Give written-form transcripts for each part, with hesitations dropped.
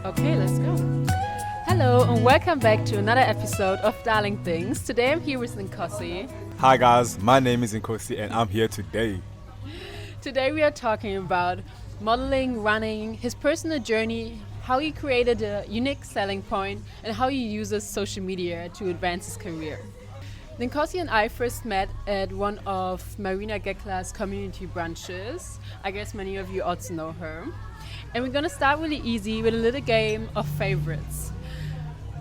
Okay, let's go. Hello and welcome back to another episode of Darling Things. Today I'm here with Nkosi. Hi guys, my name is Nkosi and I'm here today. Today we are talking about modeling, running, his personal journey, how he created a unique selling point, and how he uses social media to advance his career. Nkosi and I first met at one of Marina Gekla's community brunches. I guess many of you also know her. And we're gonna start really easy with a little game of favorites.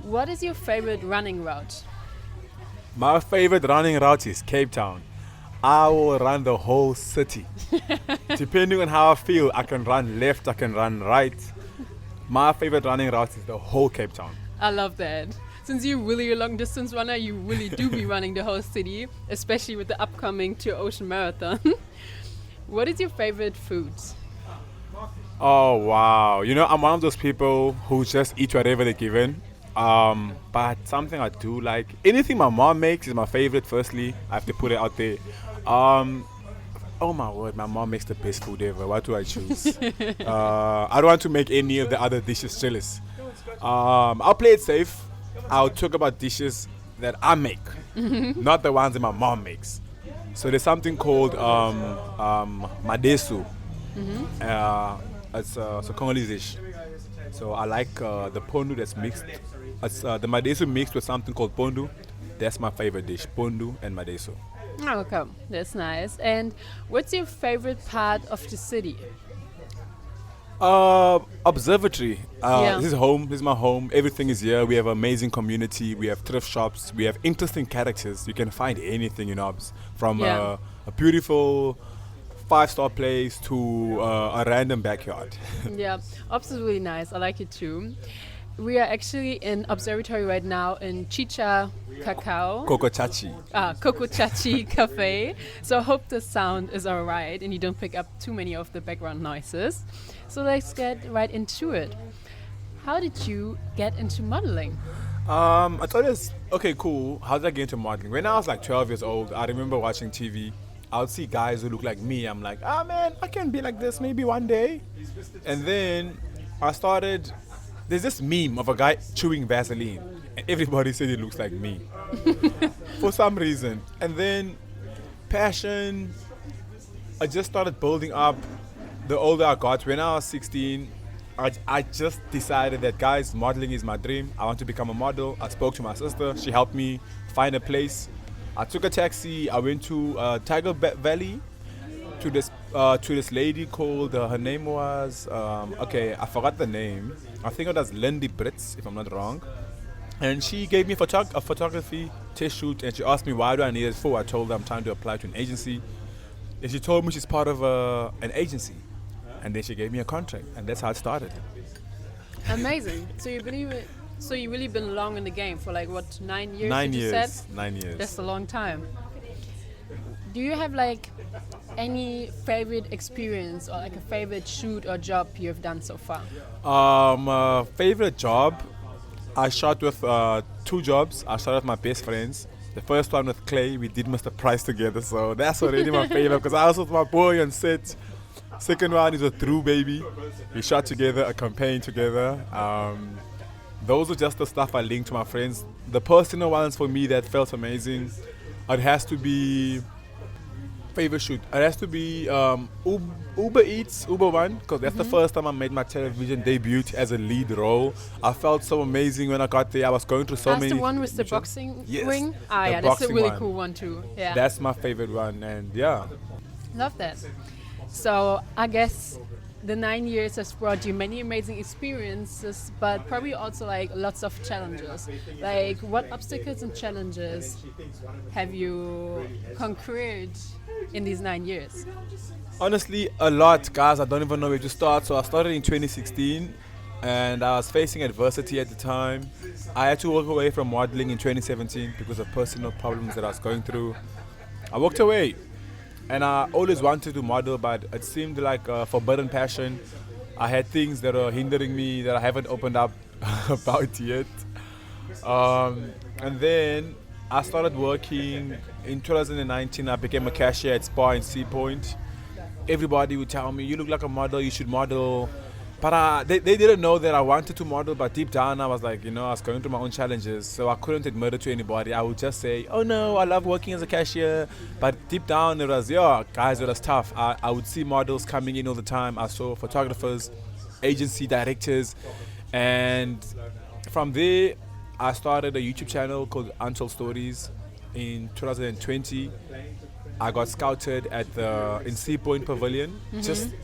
What is your favorite running route? My favorite running route is Cape Town. I will run the whole city. Depending on how I feel, I can run left, I can run right. My favorite running route is the whole Cape Town. I love that. Since you're really a long distance runner, you really do be running the whole city, especially with the upcoming Two Ocean Marathon. What is your favorite food? Oh wow, I'm one of those people who just eat whatever they're given. But something I do like, anything my mom makes is my favorite. Firstly, I have to put it out there. Oh my word, my mom makes the best food ever. What do I choose? I don't want to make any of the other dishes jealous. I'll play it safe. I'll talk about dishes that I make, not the ones that my mom makes. So there's something called madesu. It's a Congolese dish. So I like the pondu that's mixed. It's the madesu mixed with something called pondu. That's my favorite dish, pondu and madesu. Oh, okay, that's nice. And what's your favorite part of the city? Observatory. This is home. This is my home. Everything is here. We have an amazing community. We have thrift shops. We have interesting characters. You can find anything in Obs, from a beautiful 5-star place to a random backyard. Yeah, Ops is really nice. I like it too. We are actually in Observatory right now in Chicha Cacao. Coco Chachi. Coco Chachi Cafe. So I hope the sound is alright and you don't pick up too many of the background noises. So let's get right into it. How did you get into modeling? I thought it was, okay, cool. How did I get into modeling? When I was like 12 years old, I remember watching TV. I would see guys who look like me. I'm like, man, I can be like this maybe one day. And then I started, there's this meme of a guy chewing Vaseline. And everybody said he looks like me. For some reason. And then passion, I just started building up. The older I got, when I was 16, I just decided that, guys, modeling is my dream. I want to become a model. I spoke to my sister. She helped me find a place. I took a taxi. I went to Tiger Valley to this lady called, her name was, I forgot the name. I think it was Lindy Brits, if I'm not wrong. And she gave me a photography test shoot, and she asked me, why do I need it for? I told her I'm trying to apply to an agency. And she told me she's part of an agency. And then she gave me a contract, and that's how it started. Amazing. So you really been long in the game for like what, 9 years? 9 years. Said? 9 years. That's a long time. Do you have like any favorite experience or like a favorite shoot or job you've done so far? Favorite job, I shot with 2 jobs. I shot with my best friends. The first one with Clay, we did Mr. Price together, so that's already my favorite because I was with my boy on set. Second one is with Drew Baby. We shot together, a campaign together. Those are just the stuff I linked to my friends. The personal ones for me that felt amazing, it has to be favorite shoot. It has to be Uber Eats, Uber One, because that's the first time I made my television debut as a lead role. I felt so amazing when I got there. I was going through so many. That's the one with the boxing ring? Yeah, that's a really cool one too. Yeah. That's my favorite one, and yeah. Love that. So I guess the 9 years has brought you many amazing experiences, but probably also like lots of challenges. Like, what obstacles and challenges have you conquered in these 9 years? Honestly, a lot, guys. I don't even know where to start. So I started in 2016, and I was facing adversity at the time. I had to walk away from modeling in 2017 because of personal problems that I was going through. I walked away. And I always wanted to model, but it seemed like a forbidden passion. I had things that are hindering me that I haven't opened up about yet. And then I started working in 2019. I became a cashier at Spa in Sea Point. Everybody would tell me, you look like a model, you should model. But they didn't know that I wanted to model, but deep down I was like, I was going through my own challenges, so I couldn't admit it to anybody. I would just say, oh no, I love working as a cashier. But deep down it was, guys, it was tough. I would see models coming in all the time. I saw photographers, agency directors, and from there I started a YouTube channel called Untold Stories in 2020. I got scouted at the in Sea Point Pavilion. Just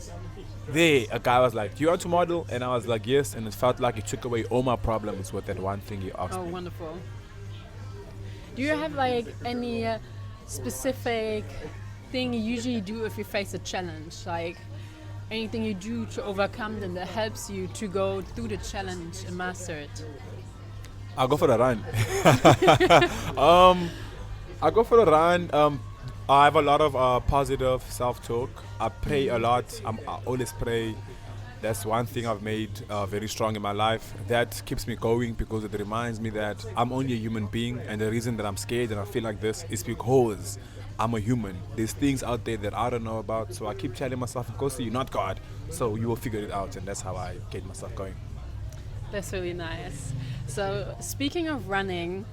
there, a guy was like, do you want to model? And I was like, yes. And it felt like it took away all my problems with that one thing he asked Oh, me. wonderful. Do you have like any specific thing you usually do if you face a challenge? Like anything you do to overcome them that helps you to go through the challenge and master it? I'll go for a run. I go for a run. I have a lot of positive self-talk. I pray a lot. I always pray. That's one thing I've made very strong in my life. That keeps me going because it reminds me that I'm only a human being, and the reason that I'm scared and I feel like this is because I'm a human. There's things out there that I don't know about, so I keep telling myself, Nkosi, you're not God, so you will figure it out, and that's how I get myself going. That's really nice. So speaking of running,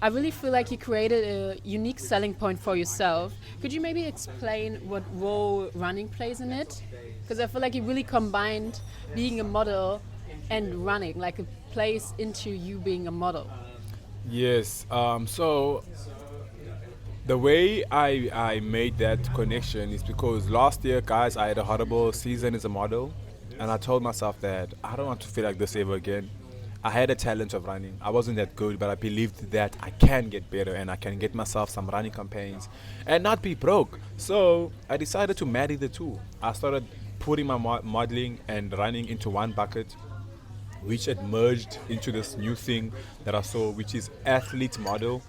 I really feel like you created a unique selling point for yourself. Could you maybe explain what role running plays in it? Because I feel like you really combined being a model and running, like it plays into you being a model. Yes. So the way I made that connection is because last year, guys, I had a horrible season as a model, and I told myself that I don't want to feel like this ever again. I had a talent of running. I wasn't that good, but I believed that I can get better and I can get myself some running campaigns and not be broke. So I decided to marry the two. I started putting my modeling and running into one bucket, which had merged into this new thing that I saw, which is athlete model.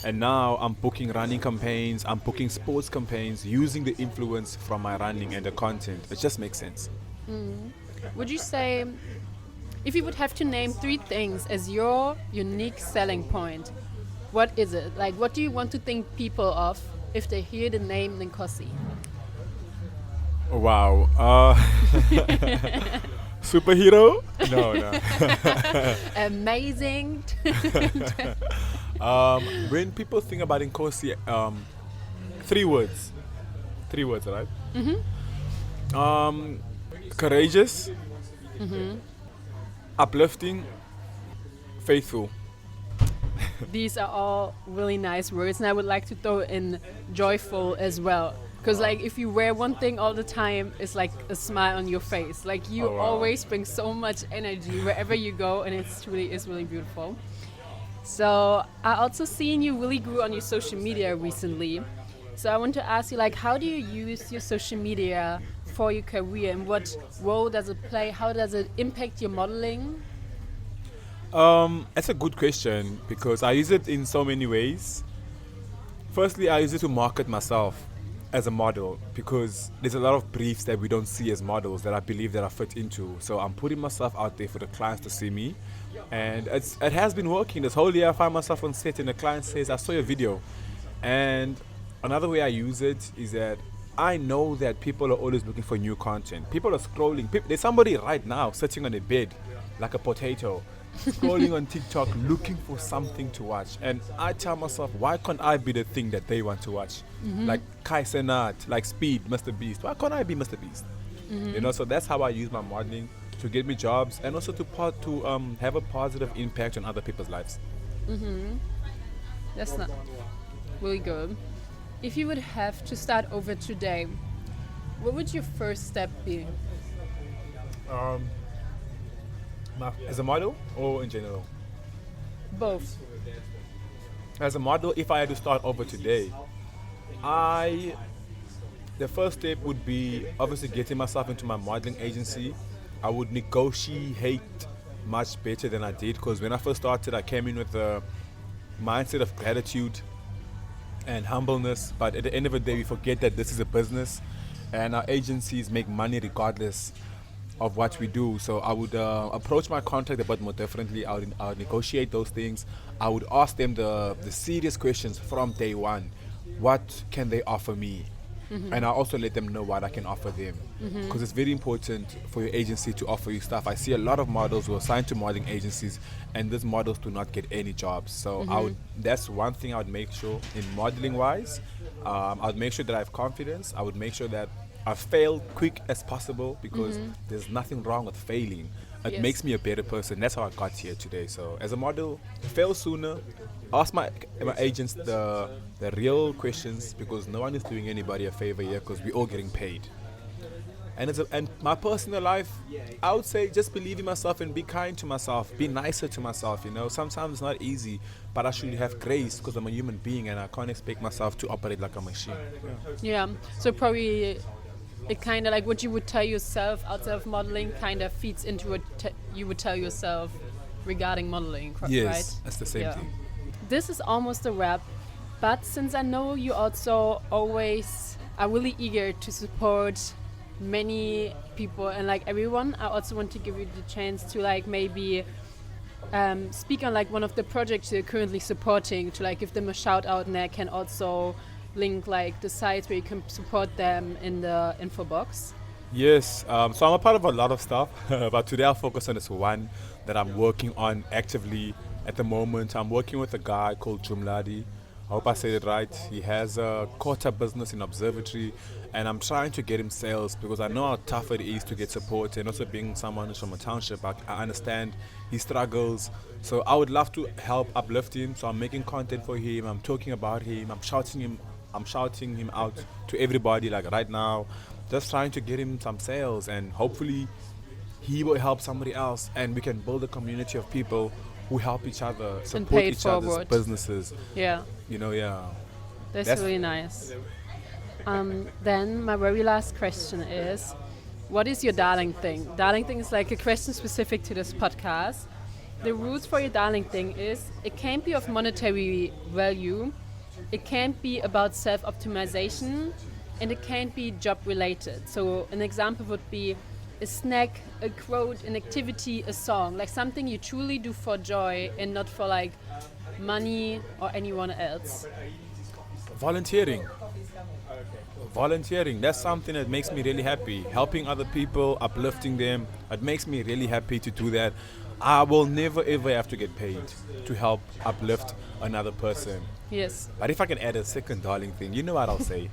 And now I'm booking running campaigns, I'm booking sports campaigns using the influence from my running and the content. It just makes sense. Would you say, if you would have to name 3 things as your unique selling point, what is it? Like, what do you want to think people of if they hear the name Nkosi? Wow. Superhero? No. Amazing. When people think about Nkosi, 3 words. 3 words, right? Courageous, uplifting, faithful. These are all really nice words, and I would like to throw in joyful as well. Because like if you wear one thing all the time, it's like a smile on your face. Like you Oh, wow. always bring so much energy wherever you go, and it's really beautiful. So I also seen you really grew on your social media recently. So I want to ask you, like, how do you use your social media for your career, and what role does it play? How does it impact your modeling? That's a good question because I use it in so many ways. Firstly, I use it to market myself as a model because there's a lot of briefs that we don't see as models that I believe that I fit into. So I'm putting myself out there for the clients to see me, and it has been working. This whole year I find myself on set and the client says, I saw your video. And another way I use it is that I know that people are always looking for new content. People are scrolling. There's somebody right now sitting on a bed like a potato, scrolling on TikTok looking for something to watch. And I tell myself, why can't I be the thing that they want to watch? Like Kai Senat, like Speed, Mr. Beast. Why can't I be Mr. Beast? So that's how I use my modeling to get me jobs and also to have a positive impact on other people's lives. That's not really good. If you would have to start over today, what would your first step be? As a model or in general? Both. As a model, if I had to start over today, the first step would be obviously getting myself into my modeling agency. I would negotiate much better than I did because when I first started, I came in with a mindset of gratitude and humbleness, but at the end of the day, we forget that this is a business and our agencies make money regardless of what we do. So I would approach my contract a bit more differently. I would negotiate those things. I would ask them the serious questions from day one. What can they offer me? and I also let them know what I can offer them, because it's very important for your agency to offer you stuff. I see a lot of models who are signed to modeling agencies, and these models do not get any jobs. So that's one thing I would make sure in modeling wise. I would make sure that I have confidence. I would make sure that I fail quick as possible, because there's nothing wrong with failing. It makes me a better person. That's how I got here today. So as a model, fail sooner. Ask my agents the real questions, because no one is doing anybody a favor here, because we're all getting paid. And my personal life, I would say just believe in myself and be kind to myself, be nicer to myself. Sometimes it's not easy, but I should have grace, because I'm a human being and I can't expect myself to operate like a machine. Yeah. So probably it kind of like what you would tell yourself outside of modeling kind of feeds into what you would tell yourself regarding modeling, Yes, right? that's the same thing. This is almost a wrap, but since I know you also always are really eager to support many people and like everyone, I also want to give you the chance to like maybe speak on like one of the projects you're currently supporting, to like give them a shout out, and I can also link like the sites where you can support them in the info box. Yes, so I'm a part of a lot of stuff, but today I'll focus on this one that I'm working on actively at the moment. I'm working with a guy called Jumladi. I hope I said it right. He has a quarter business in observatory, and I'm trying to get him sales, because I know how tough it is to get support, and also being someone who's from a township, I understand his struggles. So I would love to help uplift him. So I'm making content for him, I'm talking about him, I'm shouting him out to everybody like right now, just trying to get him some sales, and hopefully he will help somebody else, and we can build a community of people who help each other, support each other's businesses. Yeah. That's really nice. Then my very last question is, what is your darling thing? Darling thing is like a question specific to this podcast. The rules for your darling thing is, it can't be of monetary value, it can't be about self-optimization, and it can't be job related. So an example would be a snack, a quote, an activity, a song, like something you truly do for joy and not for like money or anyone else. Volunteering, that's something that makes me really happy. Helping other people, uplifting them, it makes me really happy to do that. I will never ever have to get paid to help uplift another person. Yes. But if I can add a second darling thing, you know what I'll say?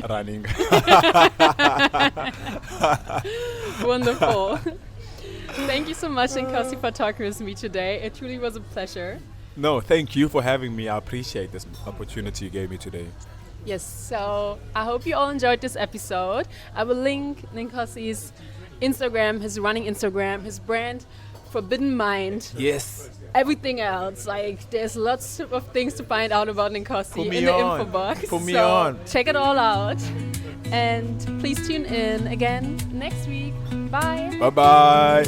Running. Wonderful. Thank you so much, Nkosi, for talking with me today. It truly was a pleasure. No, thank you for having me. I appreciate this opportunity you gave me today. Yes, so I hope you all enjoyed this episode. I will link Nkosi's Instagram, his running Instagram, his brand, Forbidden Mind. Yes. Everything else, like there's lots of things to find out about Nkosi in the info box. Put me on. Check it all out. And please tune in again next week. Bye. Bye-bye.